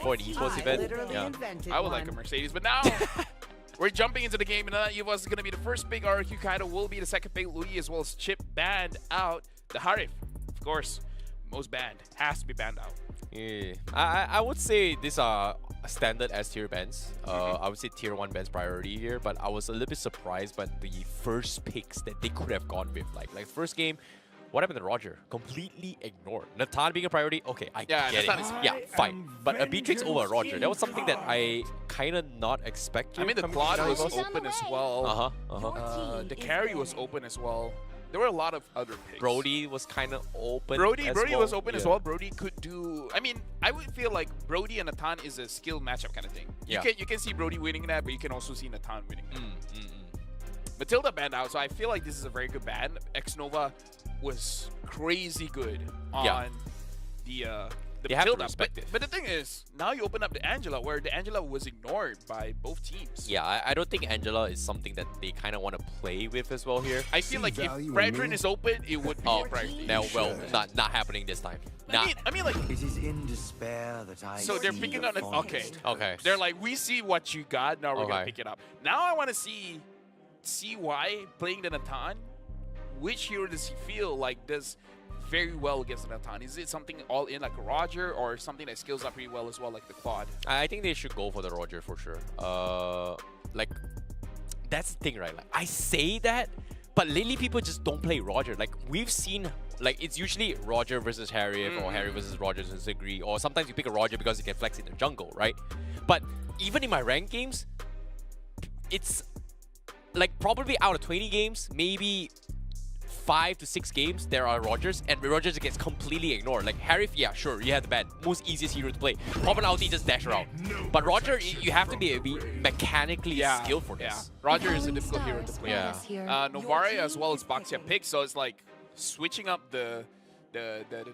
for an esports event. Yeah. I would like a Mercedes, but now we're jumping into the game. MINANA EVOS is going to be the first pick. RRQ KAITO will be the second pick. Louis as well as Chip banned out. The Harif, of course, most banned. Has to be banned out. Yeah. I would say these are standard S tier bans. I would say tier 1 bans priority here, but I was a little bit surprised by the first picks that they could have gone with. Like first game, what happened to Roger? Completely ignored. Natan being a priority, okay, I get it. Yeah, fine. But a Beatrix over Roger, that was something that I kind of not expected. I mean, the Claude was open as well. The carry was open as well. There were a lot of other picks. Brody was kind of open. Brody was open as well. Brody could do. I mean, I would feel like Brody and Natan is a skill matchup kind of thing. You can see Brody winning that, but you can also see Natan winning that. Matilda banned out, so I feel like this is a very good ban. X-Nova was crazy good on the Matilda. But the thing is, now you open up the Angela, where the Angela was ignored by both teams. Yeah, I don't think Angela is something that they kind of want to play with as well here. I feel like if Fredrin is open, it would be a priority. No, well, not happening this time. I mean, like, it is in despair that I so they're picking on it. Okay. They're like, we see what you got. Now we're gonna pick it up. Now I want to see why playing the Natan. Which hero does he feel like does very well against the Natan? Is it something all in like a Roger, or something that scales up pretty well as well, like the Claude? I think they should go for the Roger for sure. Like, that's the thing, right? Like, I say that, but lately people just don't play Roger. Like, we've seen, like, it's usually Roger versus Harriet, or Harry versus Roger versus Zigri, or sometimes you pick a Roger because you can flex in the jungle, right? But even in my ranked games, it's like probably out of 20 games, maybe 5 to 6 games, there are Rogers, and Rogers gets completely ignored. Like Harif, yeah, sure, you have the bad, most easiest hero to play. Pop an ulti, just dash around. But Roger, you have to be mechanically skilled for this. Roger is a difficult hero to play. Novare as well as Baxia pick, so it's like switching up the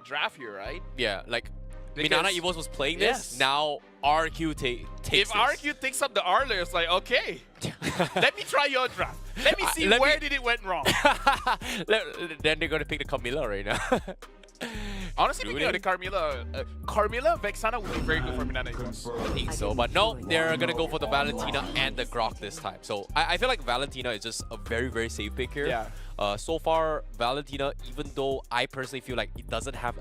draft here, right? Yeah, like MINANA EVOS was playing this, now RRQ takes If RRQ takes up the Arler, it's like, okay, let me try your draft. Let me see where did it went wrong. Then they're going to pick the Camilla right now. Honestly, picking the Carmilla, Vexana would be very good for MINANA EVOS. I think so, but no, they're going to go for the Valentina and the Grok this time. So I feel like Valentina is just a very, very safe pick here. Yeah. So far, Valentina, even though I personally feel like it doesn't have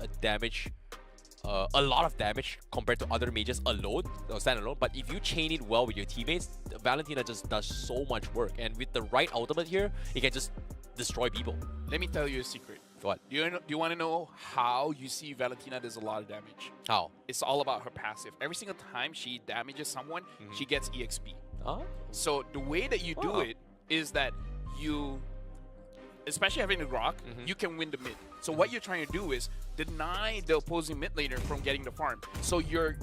a lot of damage compared to other mages alone, or standalone, but if you chain it well with your teammates, Valentina just does so much work, and with the right ultimate here, it can just destroy people. Let me tell you a secret. What? Do you want to know how you see Valentina does a lot of damage? How? It's all about her passive. Every single time she damages someone, she gets EXP. Oh. So the way that you do it is that you, especially having the Grok, you can win the mid. So what you're trying to do is deny the opposing mid laner from getting the farm. So your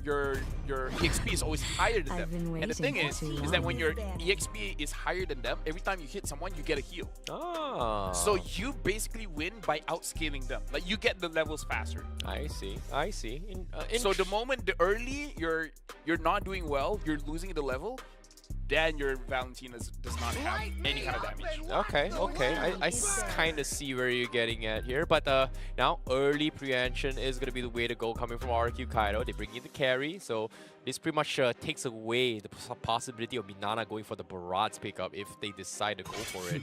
EXP is always higher than them. And the thing is that when your EXP is higher than them, every time you hit someone, you get a heal. Oh. So you basically win by outscaling them. Like, you get the levels faster. I see. I see. So the moment the early you're not doing well, you're losing the level, then your Valentina does not have any kind of damage. Okay, I kind of see where you're getting at here, but now early preemption is going to be the way to go coming from RRQ KAITO. They bring in the carry, so this pretty much takes away the possibility of MINANA going for the Barat's pickup if they decide to go for it.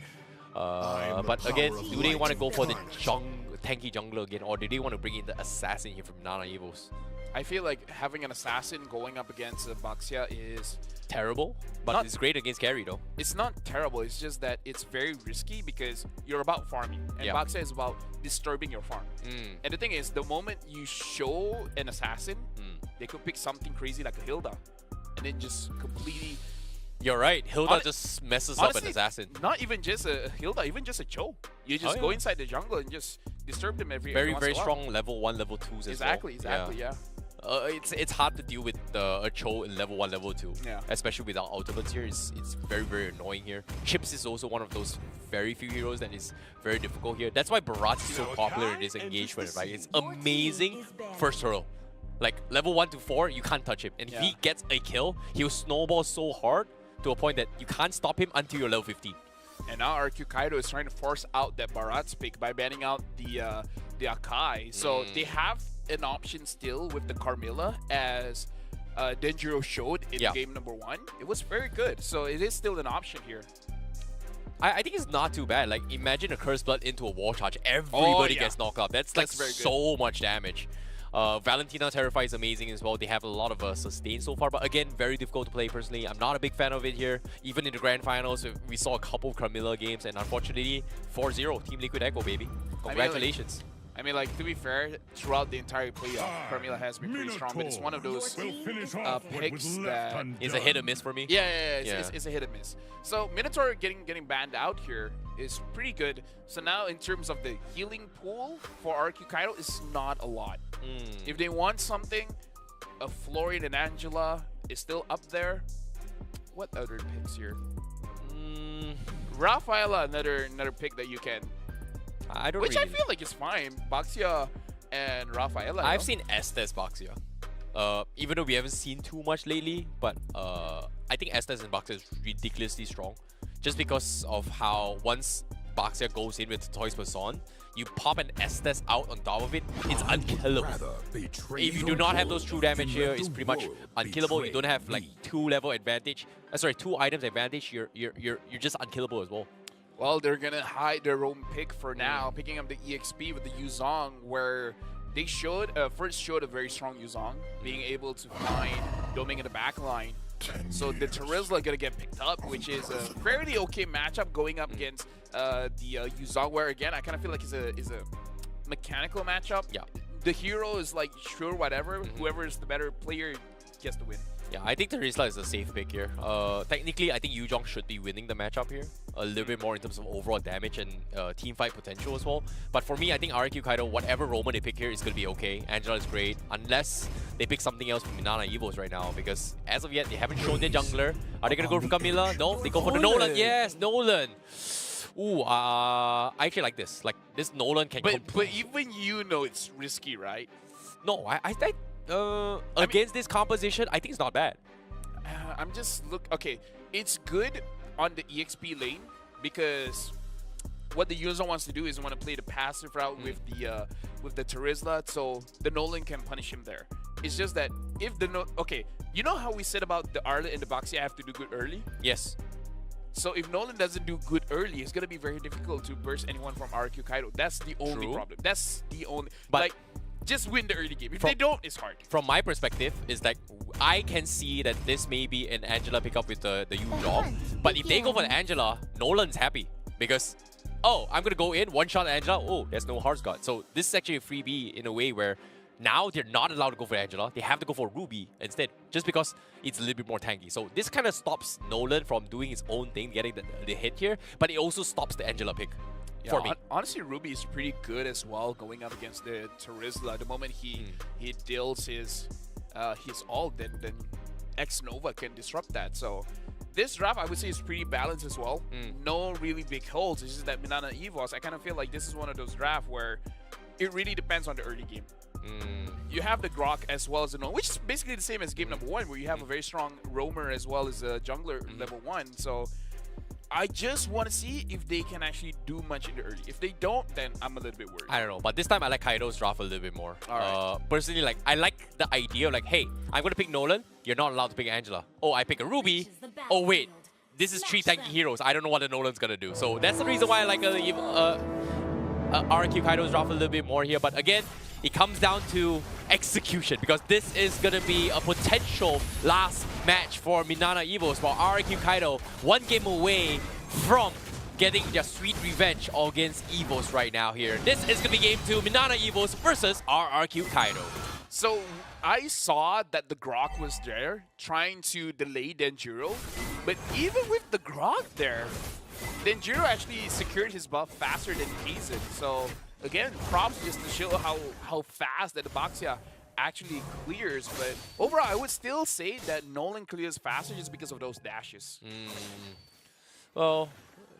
But again, do they want to go for the tanky jungler again, or do they want to bring in the assassin here from MINANA EVOS? I feel like having an assassin going up against Baxia is terrible, but it's great against carry though. It's not terrible, it's just that it's very risky because you're about farming, and Baxia is about disturbing your farm. And the thing is, the moment you show an assassin, they could pick something crazy like a Hilda, and then just completely... You're right, Hilda just messes up an assassin. Not even just a Hilda, even just a Cho. You just go inside the jungle and just disturb them every very strong level 1, level 2s as well. Exactly, yeah. It's hard to deal with a Cho in level 1, level 2. Especially without ultimates here. It's very, very annoying here. Chips is also one of those very few heroes that is very difficult here. That's why Barat is so popular in this engagement, right? It's amazing first hurdle. Like level 1 to 4, you can't touch him. And if he gets a kill, he'll snowball so hard to a point that you can't stop him until you're level 15. And now RRQ KAITO is trying to force out that Barat's pick by banning out the Akai. So they have an option still with the Carmilla as Denjiro showed in game number 1, it was very good. So it is still an option here. I think it's not too bad. Like, imagine a Curse Blood into a wall charge. Everybody gets knocked out. That's like so much damage. Valentina Terrify is amazing as well. They have a lot of sustain so far, but again, very difficult to play personally. I'm not a big fan of it here. Even in the grand finals, we saw a couple of Carmilla games, and unfortunately, 4-0, Team Liquid Echo, baby. Congratulations. I mean, like, to be fair, throughout the entire playoff, Carmilla has been pretty strong, but it's one of those picks that is a hit or miss for me. It's a hit or miss. So Minotaur getting banned out here is pretty good. So now in terms of the healing pool for RRQ KAITO, it's not a lot. If they want something, a Florian and Angela is still up there. What other picks here? Rafaela, another pick that you can. I feel like is fine. Baxia and Rafaela. I've seen Estes Baxia. Even though we haven't seen too much lately, but I think Estes and Baxia is ridiculously strong. Just because of how once Baxia goes in with Toys Person, you pop an Estes out on top of it, it's unkillable. If you do not have those true damage here, it's pretty much unkillable. You don't have like 2-level advantage. 2 items advantage. You're just unkillable as well. Well, they're gonna hide their own pick for now, picking up the EXP with the Yuzong, where they first showed a very strong Yuzong, being able to find Doming in the back line. So the Terizla gonna get picked up, which is a fairly okay matchup going up against the Yuzong, where again I kind of feel like is a mechanical matchup. Yeah. The hero is like sure whatever, whoever is the better player gets the win. Yeah, I think Terizla is a safe pick here. Technically, I think Yuzong should be winning the matchup here. A little bit more in terms of overall damage and team fight potential as well. But for me, I think RRQ KAITO, whatever Roman they pick here is going to be okay. Angela is great, unless they pick something else from MINANA EVOS right now. Because as of yet, they haven't shown their jungler. Are they going to go for Camilla? No, they go for the Nolan. Yes, Nolan. Ooh, I actually like this. Like, this Nolan can... But even you know it's risky, right? No, I think... against this composition, I think it's not bad. I'm just okay, it's good on the EXP lane because what the user wants to do is want to play the passive route with the Terizla, so the Nolan can punish him there. It's just that if the you know how we said about the Arlet and the Baxia have to do good early? Yes. So if Nolan doesn't do good early, it's gonna be very difficult to burst anyone from RRQ KAITO. That's the only problem. That's the only. But like, just win the early game. If they don't, it's hard. From my perspective, is like I can see that this may be an Angela pickup with the Yuzong. But if they go for the Angela, Nolan's happy because, oh, I'm gonna go in, one-shot Angela. Oh, there's no Hearts God. So this is actually a freebie in a way where now they're not allowed to go for Angela. They have to go for Ruby instead, just because it's a little bit more tanky. So this kind of stops Nolan from doing his own thing, getting the hit here, but it also stops the Angela pick. Yeah, for me. Honestly, Ruby is pretty good as well going up against the Terizla. The moment he deals his ult, then X Nova can disrupt that. So this draft, I would say, is pretty balanced as well. No really big holes. It's just that MINANA EVOS, I kind of feel like this is one of those drafts where it really depends on the early game. You have the Grok as well as the Nolan, which is basically the same as game number 1, where you have a very strong roamer as well as a jungler level 1. So I just want to see if they can actually do much in the early. If they don't, then I'm a little bit worried. I don't know, but this time I like KAITO's draft a little bit more. Personally, like I like the idea of like, hey, I'm gonna pick Nolan. You're not allowed to pick Angela. Oh, I pick a Ruby. Oh wait, this is 3 tanky heroes. I don't know what the Nolan's gonna do. So that's the reason why I like RRQ KAITO's draft a little bit more here. But again, it comes down to execution, because this is going to be a potential last match for MINANA EVOS, while RRQ KAITO 1 game away from getting their sweet revenge against EVOS right now here. This is going to be game 2, MINANA EVOS versus RRQ KAITO. So I saw that the Grok was there trying to delay Denjiro, but even with the Grok there, Denjiro actually secured his buff faster than Kaizen. So again, props just to show how fast that the Baxia actually clears. But overall, I would still say that Nolan clears faster just because of those dashes. Well,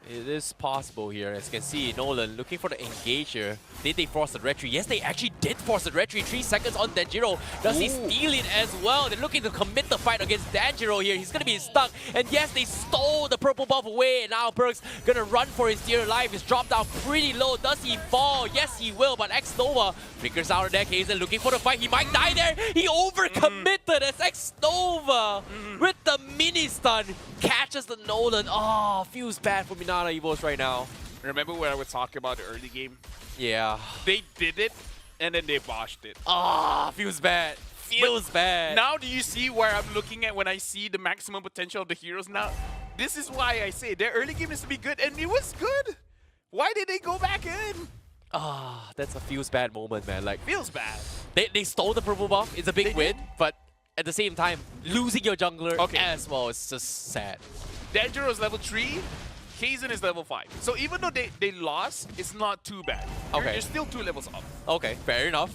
It is possible here. As you can see, Nolan looking for the engage here. Did they force the retry? Yes, they actually did force the retry. 3 seconds on Danjiro. Does he steal it as well? They're looking to commit the fight against Danjiro here. He's going to be stuck. And yes, they stole the purple buff away. And now Perkz going to run for his dear life. He's dropped down pretty low. Does he fall? Yes, he will. But X-Nova figures out that Hazen looking for the fight. He might die there. He overcommitted as X-Nova with the mini stun catches the Nolan. Oh, feels bad for MINANA EVOS right now. Remember when I was talking about the early game? Yeah. They did it, and then they botched it. Ah, feels bad. Feels bad. Now do you see where I'm looking at when I see the maximum potential of the heroes now? This is why I say their early game needs to be good, and it was good. Why did they go back in? Ah, that's a feels bad moment, man. Like, Feels bad. they stole the purple buff. It's a big They win, did. but at the same time, losing your jungler Okay. as well is just sad. Danjiro is level 3, Hazen is level 5. So even though they lost, it's not too bad. Okay. You're still 2 levels up. Okay, fair enough,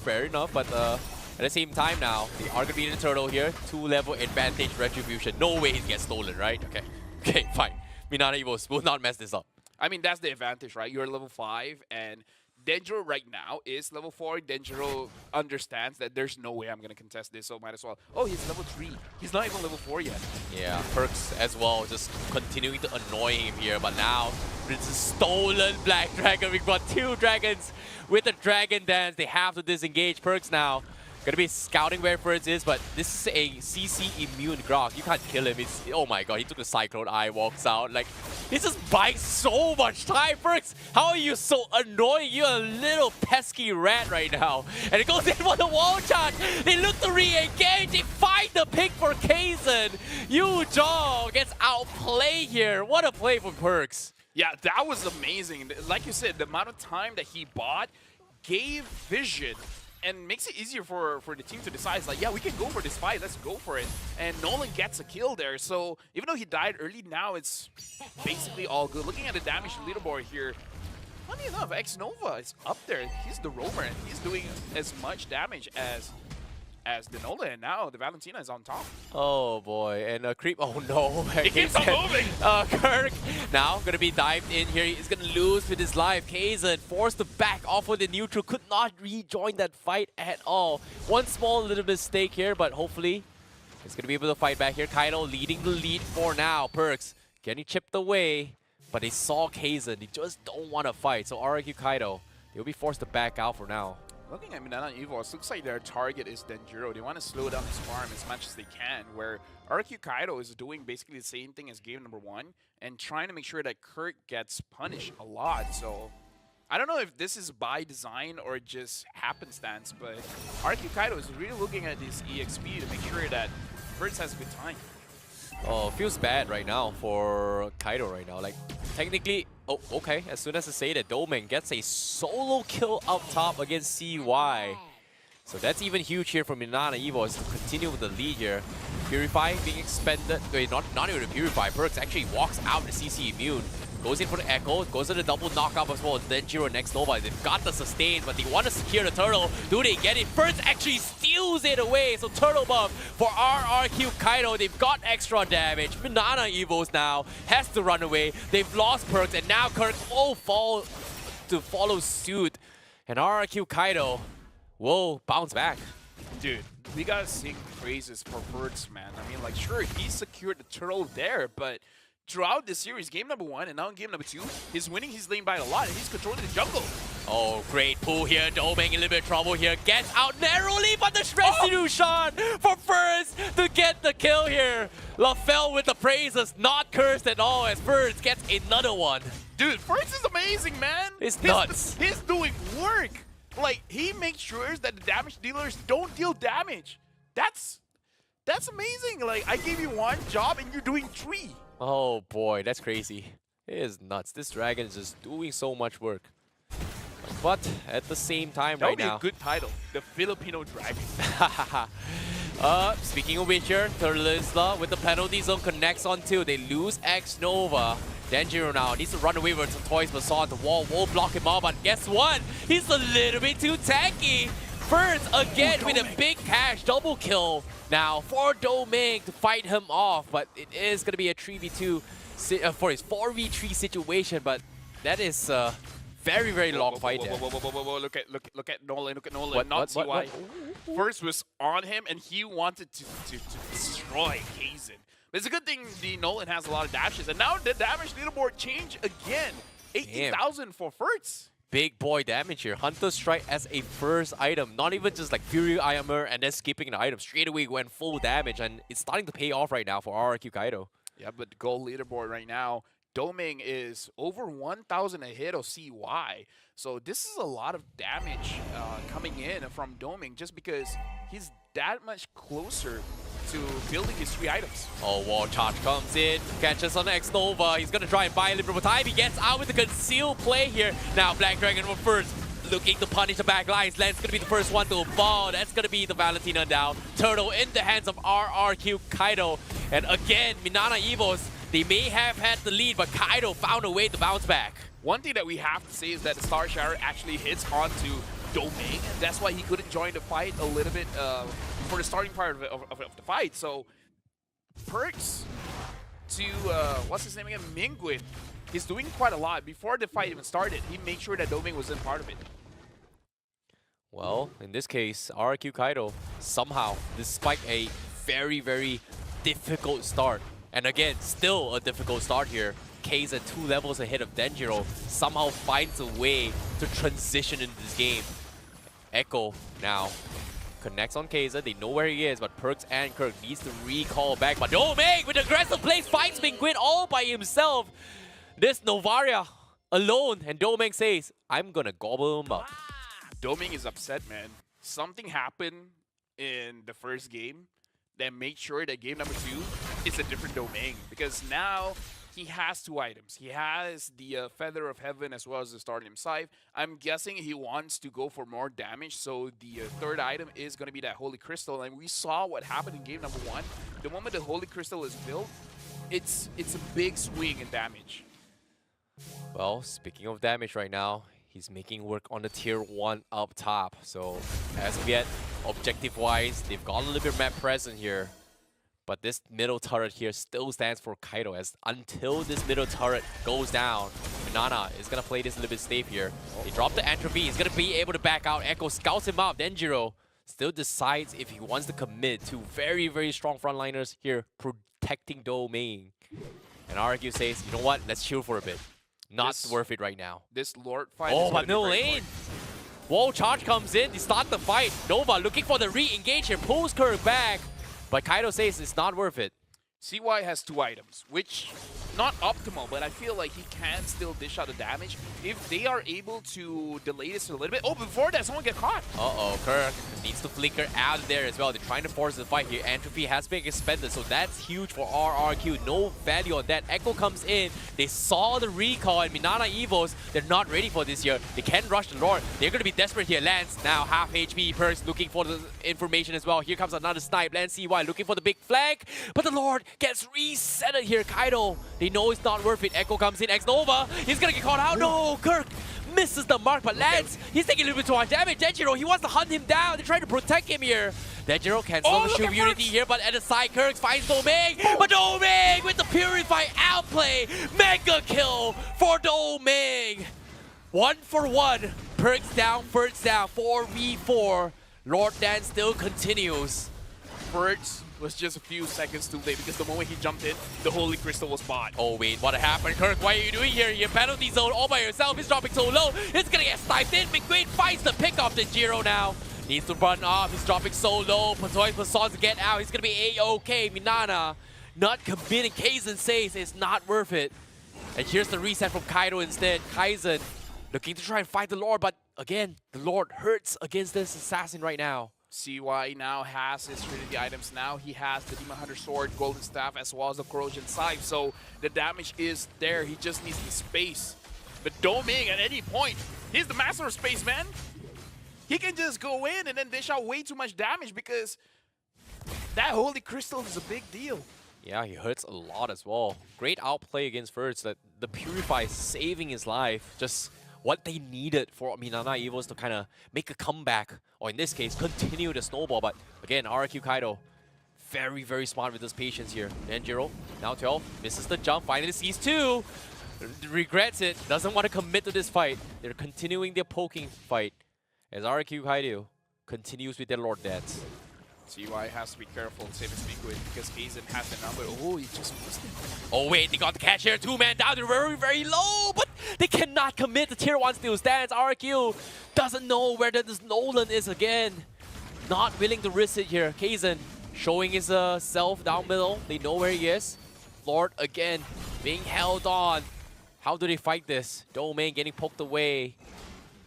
but at the same time now, they are going to be in the turtle here. 2-level advantage retribution. No way he gets stolen, right? Okay, okay, fine. MINANA EVOS will not mess this up. I mean, that's the advantage, right? You're level 5, and Danjiro right now is level 4. Danjiro understands that there's no way I'm going to contest this, so might as well. Oh, he's level 3. He's not even level 4 yet. Yeah, Perkz as well, just continuing to annoy him here. But now, it's a stolen Black Dragon. We've got 2 dragons with the Dragon Dance. They have to disengage. Perkz now gonna be scouting where Perkz is, but this is a CC immune Grok. You can't kill him. It's, oh my god, he took the Cyclone Eye, walks out. Like, he's just buying so much time. Perkz, how are you so annoying? You're a little pesky rat right now. And it goes in for the wall charge. They look to re-engage. They find the pick for Kaizen. Yu Zhong gets outplayed here. What a play from Perkz. Yeah, that was amazing. Like you said, the amount of time that he bought gave vision and makes it easier for the team to decide. It's like, yeah, we can go for this fight. Let's go for it. And Nolan gets a kill there. So even though he died early, now it's basically all good. Looking at the damage leaderboard here, funny enough, X-Nova is up there. He's the roamer, and he's doing as much damage as the Nolan, and now the Valentina is on top. Oh boy, and creep. Oh no, He keeps on moving. Kirk now gonna be dived in here. He's gonna lose with his life. Kaizen forced to back off with the neutral. Could not rejoin that fight at all. One small little mistake here, but hopefully he's gonna be able to fight back here. Kaito leading the lead for now. Perkz getting chipped away, but they saw Kaizen. They just don't want to fight. So RRQ Kaito, they'll be forced to back out for now. Looking at MINANA EVOS, looks like their target is Danjiro. They want to slow down his farm as much as they can, where RRQ Kaido is doing basically the same thing as game number 1 and trying to make sure that Kirk gets punished a lot. So I don't know if this is by design or just happenstance, but RRQ Kaido is really looking at this EXP to make sure that Perkz has a good time. Oh, feels bad right now for Kaido right now. Like, technically, oh, okay. As soon as I say that, Domain gets a solo kill up top against CY. So that's even huge here for MINANA EVOS to continue with the lead here. Purify being expended. Wait, not even to Purify. Perkz actually walks out the CC immune. Goes in for the Echo, goes to the double knockup as well. Then Jiro next Nova. They've got the sustain, but they want to secure the turtle. Do they get it? Perkz actually steals it away. So turtle buff for RRQ Kaito. They've got extra damage. MINANA EVOS now has to run away. They've lost Perkz, and now Kirk will fall to follow suit. And RRQ Kaito will bounce back. Dude, we gotta sing praises for Perkz, man. I mean, like, sure, he secured the turtle there, but throughout this series, game number 1 and now in game number 2, he's winning his lane by a lot, and he's controlling the jungle. Oh, great pull here. Doming in a little bit of trouble here. Gets out narrowly, but the restitution for Perkz to get the kill here. LaFell with the praises, not cursed at all as Perkz gets another one. Dude, Perkz is amazing, man. It's nuts. He's doing work. Like, he makes sure that the damage dealers don't deal damage. That's amazing. Like, I gave you 1 job and you're doing 3. Oh boy, that's crazy. It is nuts. This dragon is just doing so much work. But at the same time that right would be now... a good title. The Filipino Dragon. Speaking of which here, Turlisla with the penalty zone connects on 2. They lose X-Nova. Danjiro now needs to run away with some toys, but saw the wall will block him off. But guess what? He's a little bit too tanky. First, again with a big cash double kill now for Doming to fight him off, but it is going to be a 3v2 for his 4v3 situation, but that is a very, very long fight there. Look at Nolan, look at Nolan, not CY. First was on him, and he wanted to destroy Kaizen. But it's a good thing the Nolan has a lot of dashes, and now the damage leaderboard change again. 18,000 for Furtz. Big boy damage here. Hunter Strike as a first item. Not even just like Fury Armor and then skipping the item. Straight away went full damage, and it's starting to pay off right now for RRQ KAITO. Yeah, but gold leaderboard right now, Doming is over 1,000 ahead of CY. So this is a lot of damage coming in from Doming just because he's that much closer to building his 3 items. Oh, wall charge comes in, catches on X-Nova. He's going to try and buy a little bit of time. He gets out with the concealed play here. Now Black Dragon will first. Looking to punish the back lines. Len's going to be the first one to fall. That's going to be the Valentina down. Turtle in the hands of RRQ KAITO. And again, MINANA EVOS, they may have had the lead, but KAITO found a way to bounce back. One thing that we have to say is that the Star Shower actually hits onto Doming. That's why he couldn't join the fight a little bit for the starting part of the fight. So, Perks to, what's his name again? Mingwit. He's doing quite a lot. Before the fight even started, he made sure that Doming wasn't part of it. Well, in this case, RRQ KAITO somehow, despite a very, very difficult start, and again, still a difficult start here, Kaizen 2 levels ahead of Denjiro, somehow finds a way to transition into this game. Echo now connects on Kaizen. They know where he is, but Perks and Kirk needs to recall back. But Doming with aggressive plays fights Mingwin all by himself. This Novaria alone, and Doming says, I'm gonna gobble him up. Doming is upset, man. Something happened in the first game that made sure that game number 2 is a different Doming, because now he has 2 items. He has the Feather of Heaven as well as the Stardom Scythe. I'm guessing he wants to go for more damage, so the third item is going to be that Holy Crystal. And we saw what happened in game number 1. The moment the Holy Crystal is built, it's a big swing in damage. Well, speaking of damage right now, he's making work on the tier 1 up top. So as of yet, objective-wise, they've got a little bit of map present here. But this middle turret here still stands for KAITO, as until this middle turret goes down, MINANA is going to play this a little bit safe here. They drop the entropy, he's going to be able to back out. Echo scouts him out. Denjiro still decides if he wants to commit to very, very strong frontliners here, protecting Domain. And RRQ says, you know what, let's chill for a bit. Not worth it right now. This Lord fight is but no lane. Wall charge comes in, they start the fight. Nova looking for the re-engage here, pulls Kirk back. But KAITO says it's not worth it. CY has 2 items, which not optimal, but I feel like he can still dish out the damage if they are able to delay this a little bit. Oh, before that, someone get caught. Uh-oh, Kirk needs to flicker out of there as well. They're trying to force the fight here. Entropy has been expended, so that's huge for RRQ. No value on that. Echo comes in. They saw the recall, and MINANA EVOS, they're not ready for this here. They can't rush the Lord. They're going to be desperate here. Lance now half HP. Perks looking for the information as well. Here comes another snipe. Lance CY looking for the big flag, but the Lord gets resetted here. KAITO, they know it's not worth it. Echo comes in. X-Nova, he's gonna get caught out. No, Kirk misses the mark, but Lance, he's taking a little bit too much damage. Denjiro, he wants to hunt him down. They're trying to protect him here. Denjiro cancels the shield unity here, but at the side, Kirk finds Doming. But Doming with the Purify outplay. Mega kill for Doming. 1 for 1. Perks down, Perks down. 4v4. Lord Dance still continues. Perks was just a few seconds too late because the moment he jumped in, the Holy Crystal was bought. Oh wait, what happened? Kirk, what are you doing here? Your penalty zone all by yourself. He's dropping so low. It's gonna get sniped in. McQueen finds the pick off the Jiro now. Needs to run off. He's dropping so low. Patoy Passon to get out. He's gonna be A-OK. MINANA not committing. Kaizen says it's not worth it. And here's the reset from KAITO instead. Kaizen looking to try and fight the Lord, but again, the Lord hurts against this assassin right now. CY now has his Trinity items. Now he has the Demon Hunter Sword, Golden Staff, as well as the Corrosion Scythe. So the damage is there. He just needs the space. But Doming at any point, he's the master of space, man. He can just go in and then dish out way too much damage because that Holy Crystal is a big deal. Yeah, he hurts a lot as well. Great outplay against First. That the Purify saving his life. Just what they needed for MINANA EVOS to kind of make a comeback, or in this case, continue the snowball. But again, RRQ KAITO, very, very smart with his patience here. Denjiro, now 12, misses the jump, finally sees 2, regrets it, doesn't want to commit to this fight. They're continuing their poking fight as RRQ KAITO continues with their Lord Dance. CY has to be careful, same as Mingguin, because Kaizen has the number. Oh, he just missed it. Oh wait, they got the catch here. 2-man down. They're very, very low, but they cannot commit. The tier 1 still stands. RRQ doesn't know where this Nolan is again. Not willing to risk it here. Kaizen showing his self down middle. They know where he is. Lord again being held on. How do they fight this? Domain getting poked away.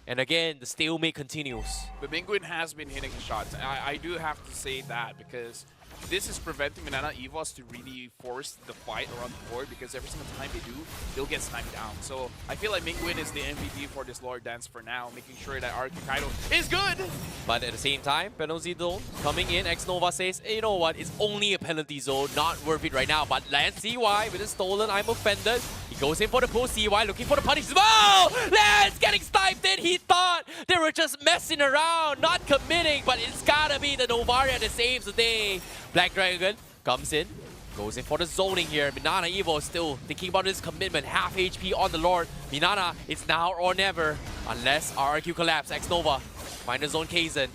And again, the stalemate continues. But Mingguin has been hitting shots. I do have to say that because this is preventing MINANA EVOS to really force the fight around the board, because every single time they do, they'll get sniped down. So I feel like Mingguin is the MVP for this Lord Dance for now, making sure that RRQ KAITO is good. But at the same time, penalty zone coming in. Xnova says, hey, you know what? It's only a penalty zone, not worth it right now. But Lance CY with a stolen, I'm offended. He goes in for the pull. CY looking for the punish. Whoa! Lance getting sniped in. He thought they were just messing around, not committing. But it's gotta be the Novaria that saves the day. Black Dragon comes in, goes in for the zoning here. MINANA EVO still thinking about his commitment. Half HP on the Lord. MINANA, it's now or never. Unless RRQ collapse. Xnova find the zone. Kaizen.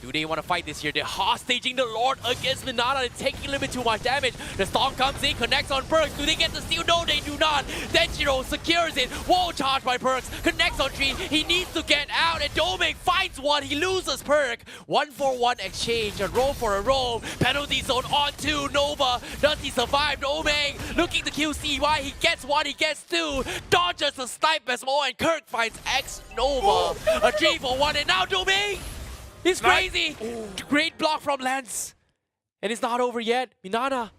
Do they want to fight this here? They're hostaging the Lord against MINANA. They're taking a little bit too much damage. The Storm comes in, connects on Perks. Do they get the steal? No, they do not. Denjiro secures it. Wall charge by Perks. Connects on Tree. He needs to get out. And Doming finds one. He loses Perk. 1-for-1 exchange. A roll for a roll. Penalty zone onto Nova. Does he survive? Doming looking to kill CY. He gets 1. He gets 2. Dodges the snipe as well. And Kirk finds Xnova. A 3-for-1. And now Doming. It's crazy! Great block from Lance. And it's not over yet. MINANA,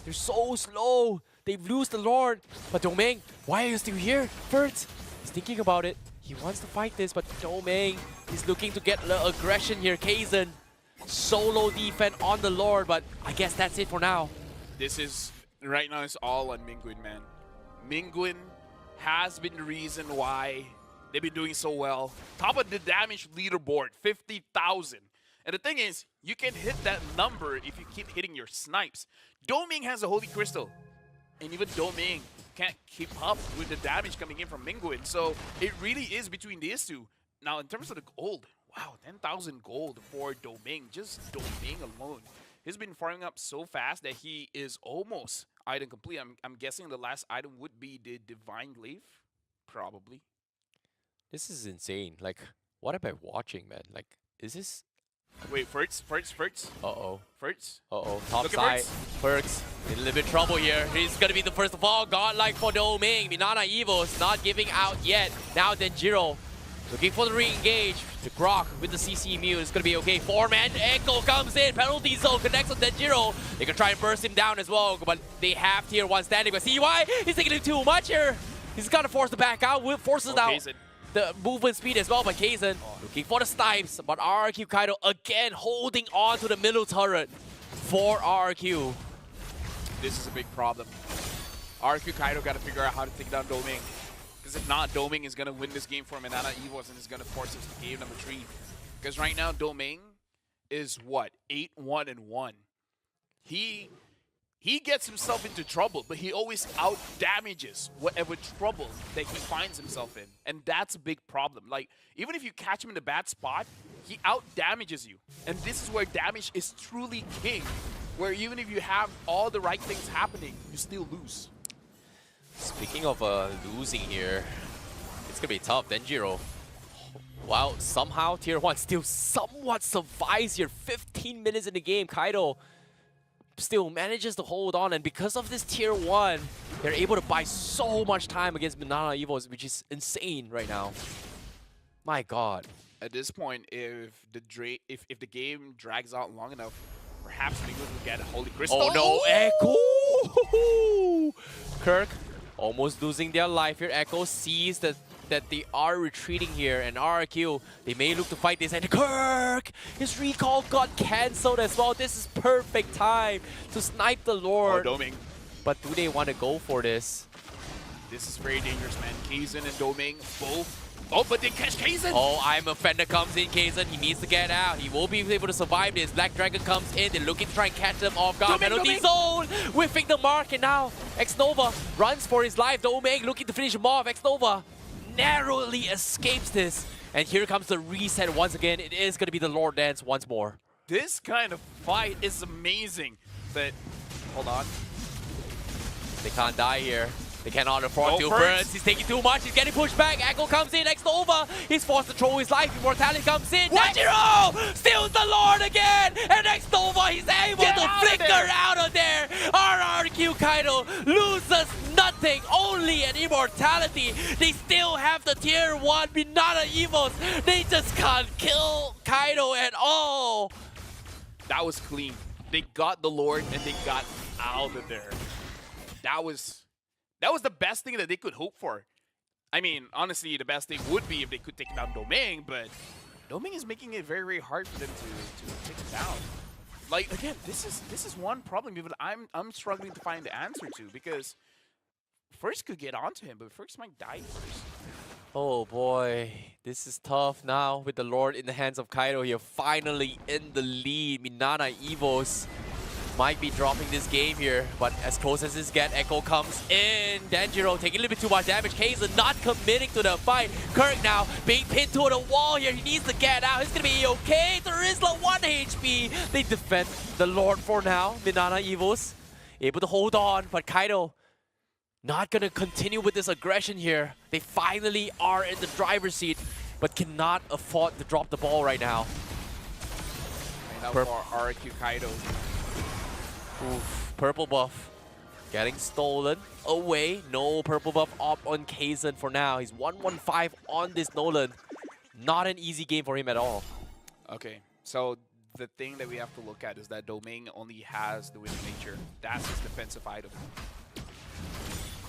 they're so slow. They've lost the Lord. But Domain, why are you still here? First, he's thinking about it. He wants to fight this, but Domain is looking to get the aggression here. Kaizen, solo defense on the Lord, but I guess that's it for now. This is, right now, it's all on Mingguin, man. Mingguin has been the reason why they've been doing so well. Top of the damage leaderboard, 50,000. And the thing is, you can hit that number if you keep hitting your snipes. Doming has a Holy Crystal. And even Doming can't keep up with the damage coming in from Mingguin. So it really is between these two. Now, in terms of the gold, wow, 10,000 gold for Doming. Just Doming alone. He's been farming up so fast that he is almost item complete. I'm guessing the last item would be the Divine Glaive. Probably. This is insane. Like, what am I watching, man? Like, is this... Wait, Fertz? Uh-oh. Fertz? Uh-oh. Top side. Fertz in a little bit of trouble here. He's gonna be the first of all. Godlike for Doming. MINANA EVOS not giving out yet. Now Denjiro looking for the re-engage. The Grok with the CC Mew is gonna be okay. 4-man Echo comes in. Penalty zone connects on Denjiro. They can try and burst him down as well, but they have tier 1 standing. But CY, he's taking too much here. He's gotta force to back out. Forces out the movement speed as well by Kaizen. Looking for the snipes, but RRQ KAITO again holding on to the middle turret for RRQ. This is a big problem. RRQ KAITO got to figure out how to take down Doming. Because if not, Doming is going to win this game for MINANA EVOS and is going to force us to game number 3. Because right now, Doming is what? 8-1-1. He gets himself into trouble, but he always out-damages whatever trouble that he finds himself in. And that's a big problem. Like, even if you catch him in a bad spot, he out-damages you. And this is where damage is truly king, where even if you have all the right things happening, you still lose. Speaking of losing here, it's going to be tough. Denjiro, wow, somehow tier 1 still somewhat survives here. 15 minutes in the game. KAITO still manages to hold on, and because of this tier 1, they're able to buy so much time against MINANA EVOS, which is insane right now. My God. At this point, if the game drags out long enough, perhaps Mingguin will get a Holy Crystal. Oh no, Echo! Kirk almost losing their life here. Echo sees that they are retreating here, and RRQ, they may look to fight this, and Kirk! His recall got cancelled as well. This is perfect time to snipe the Lord. Oh, Doming. But do they want to go for this? This is very dangerous, man. Kaizen and Doming both Oh, but they catch Kaizen. Oh, I'm Offender comes in, Kaizen. He needs to get out. He won't be able to survive this. Black Dragon comes in. They're looking to try and catch them off guard. Penalty zone, whiffing the mark, and now X-Nova runs for his life. Domeng looking to finish him off. X-Nova narrowly escapes this. And here comes the reset once again. It is going to be the Lord Dance once more. This kind of fight is amazing. But, hold on. They can't die here. They cannot afford to. First. Burns, he's taking too much. He's getting pushed back. Echo comes in. X-Nova. He's forced to throw his life. Immortality comes in. Danjiro steals the Lord again. And X-Nova, he's able to flicker out of there. RRQ Kaito loses nothing. Only an Immortality. They still have the tier 1 MINANA EVOS. They just can't kill Kaito at all. That was clean. They got the Lord and they got out of there. That was the best thing that they could hope for. I mean, honestly, the best thing would be if they could take down Domeng, but Domeng is making it very, very hard for them to take it down. Like, again, this is one problem that I'm struggling to find the answer to, because First could get onto him, but First might die first. Oh boy, this is tough now with the Lord in the hands of Kaito here. Finally in the lead. MINANA EVOS might be dropping this game here, but as close as this get, Echo comes in. Danjiro taking a little bit too much damage. Kaizen not committing to the fight. Kirk now being pinned to the wall here. He needs to get out. He's gonna be okay. Terizla 1 HP. They defend the Lord for now. MINANA EVOS able to hold on, but Kaito not gonna continue with this aggression here. They finally are in the driver's seat, but cannot afford to drop the ball right now. And now for RRQ Kaido. Oof, purple buff getting stolen away. No purple buff up on Kaizen for now. He's 1-1-5 on this Nolan. Not an easy game for him at all. Okay, so the thing that we have to look at is that Domeng only has the Wind of Nature. That's his defensive item.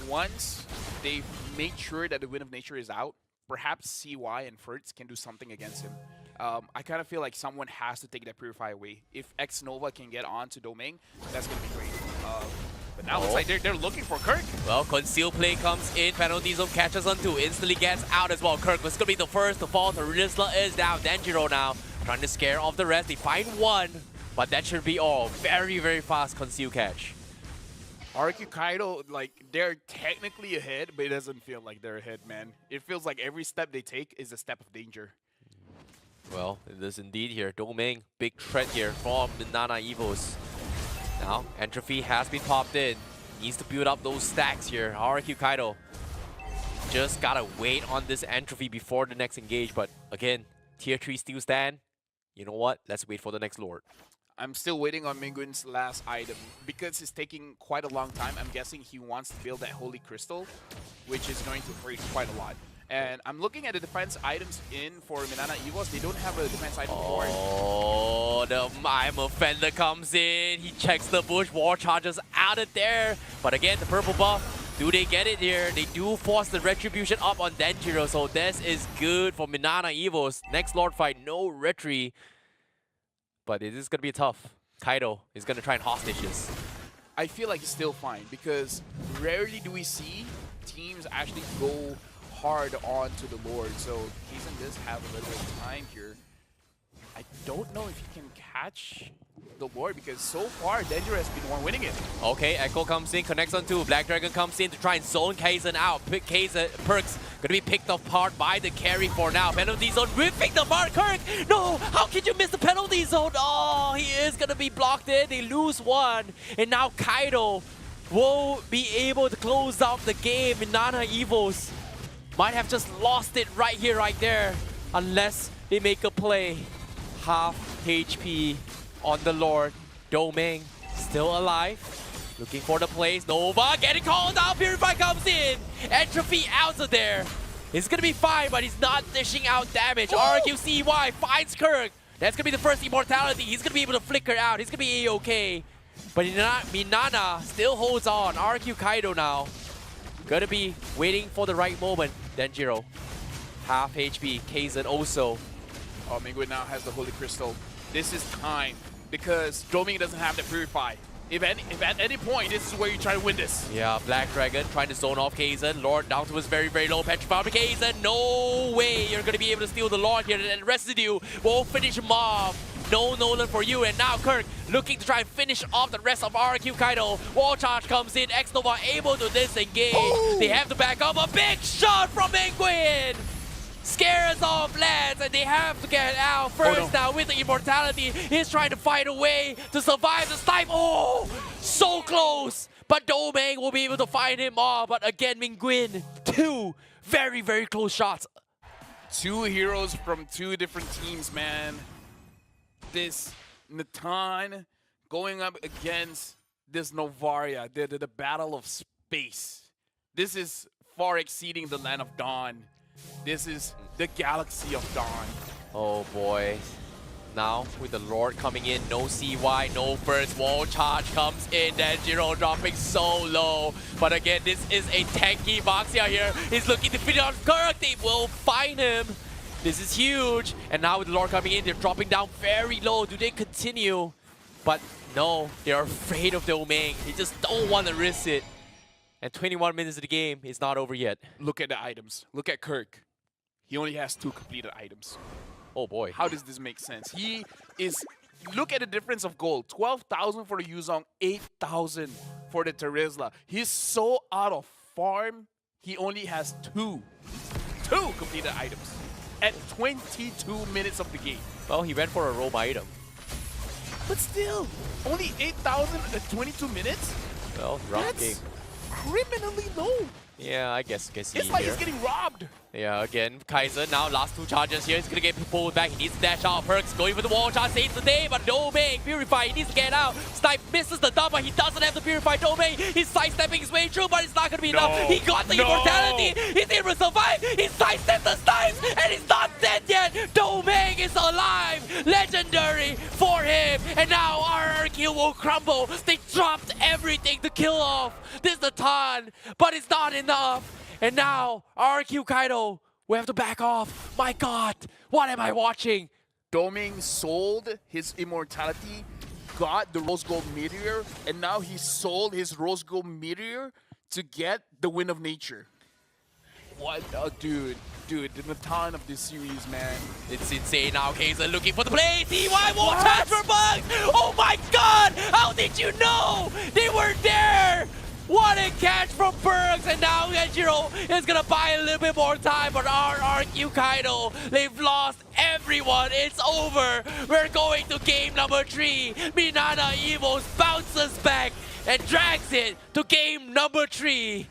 Once they've made sure that the Wind of Nature is out, perhaps CY and Fertz can do something against him. I kind of feel like someone has to take that Purify away. If X-Nova can get on to Domeng, that's going to be great. But now it's like they're looking for Kirk. Well, Conceal Play comes in. Penalty Zone catches on 2. Instantly gets out as well. Kirk was going to be the first to fall. Terizla is down. Danjiro now trying to scare off the rest. They find one, but that should be all. Very, very fast Conceal catch. RRQ Kaido, like, they're technically ahead, but it doesn't feel like they're ahead, man. It feels like every step they take is a step of danger. Well, it is indeed here. Domeng, big threat here from the MINANA EVOS. Now, Entropy has been popped in. Needs to build up those stacks here. RRQ Kaito just gotta wait on this Entropy before the next engage. But again, tier 3 still stand. You know what? Let's wait for the next Lord. I'm still waiting on Mingun's last item because it's taking quite a long time. I'm guessing he wants to build that Holy Crystal, which is going to hurt quite a lot. And I'm looking at the defense items in for MINANA EVOS. They don't have a defense item for it. Oh, the Mime Offender comes in. He checks the bush. War charges out of there. But again, the purple buff. Do they get it here? They do force the Retribution up on Danjiro. So this is good for MINANA EVOS. Next Lord fight, no Retri. But it is going to be tough. Kaito is going to try and hostage this. I feel like it's still fine because rarely do we see teams actually go hard on to the Lord. So Kaizen does have a little bit of time here. I don't know if he can catch the Lord because so far Danjiro has been the one winning it. Okay, Echo comes in, connects on 2. Black Dragon comes in to try and zone Kaizen out. Perks gonna be picked apart by the carry for now. Penalty zone whipping the mark. Kirk, no! How could you miss the penalty zone? Oh, he is gonna be blocked in. They lose one. And now Kaito won't be able to close out the game. MINANA EVOS might have just lost it right here, right there. Unless they make a play. Half HP on the Lord. Domeng still alive. Looking for the plays. Nova getting called out. Purify comes in. Entropy out of there. He's going to be fine, but he's not dishing out damage. RRQ CY finds Kirk. That's going to be the first immortality. He's going to be able to flicker out. He's going to be A-okay. But MINANA still holds on. RRQ Kaito now. Going to be waiting for the right moment. Danjiro. Half HP. Kaizen also. Oh, Mingun now has the Holy Crystal. This is time because Domeng doesn't have the Purify. If at any point, this is where you try to win this. Yeah, Black Dragon trying to zone off Kaizen. Lord down to his very, very low. Petrified by Kaizen. No way you're going to be able to steal the Lord here. And Residue will finish him off. No Nolan for you. And now Kirk looking to try and finish off the rest of RRQ Kaito. Wall charge comes in. X-Nova able to disengage. Oh. They have to back up. A big shot from Penguin. Scares off Lance, and they have to get out first now with the immortality. He's trying to find a way to survive the snipe. Oh, so close. But Domeng will be able to find him off. But again, Mingguin, two very, very close shots. Two heroes from two different teams, man. This Natan going up against this Novaria, the battle of space. This is far exceeding the Land of Dawn. This is the Galaxy of Dawn. Oh boy. Now with the Lord coming in, no CY, no first wall charge comes in. Denjiro dropping so low. But again, this is a tanky Baxia here. He's looking to finish on Kirk. They will find him. This is huge. And now with the Lord coming in, they're dropping down very low. Do they continue? But no, they're afraid of Domeng. They just don't want to risk it. And 21 minutes of the game is not over yet. Look at the items. Look at Kirk. He only has 2 completed items. Oh boy. How does this make sense? He is... Look at the difference of gold. 12,000 for the Yuzong, 8,000 for the Terizla. He's so out of farm, he only has 2 completed items at 22 minutes of the game. Well, he went for a roam item. But still, only 8,000 at 22 minutes? Well, rough That's game. criminally low. Yeah, I guess It's like he's getting robbed. Yeah, again, Kaiser now last 2 charges here. He's gonna get pulled back. He needs to dash out. Perks going for the wall charge, saves the day, but Domeng, Purify, he needs to get out. Snipe misses the dump, but he doesn't have the Purify. Domeng, he's sidestepping his way through, but it's not gonna be enough. He got the immortality. He's able to survive. He sidestepped the snipes, and he's not dead yet. Domeng is alive. Legendary for him. And now RRQ will crumble. They dropped everything to kill off this Natan, but it's not enough. And now, RRQ Kaito, we have to back off. My god, what am I watching? Domeng sold his immortality, got the Rose Gold Meteor, and now he sold his Rose Gold Meteor to get the Wind of Nature. What a dude. Dude, the Natan of this series, man. It's insane now. Kaiser looking for the play. CY won't charge for bugs. Oh my god, how did you know? They were there. What a catch from Bergs, and now Genjiro is gonna buy a little bit more time, but RRQ Kaito, they've lost everyone. It's over. We're going to game number 3. MINANA EVOS bounces back and drags it to game number 3.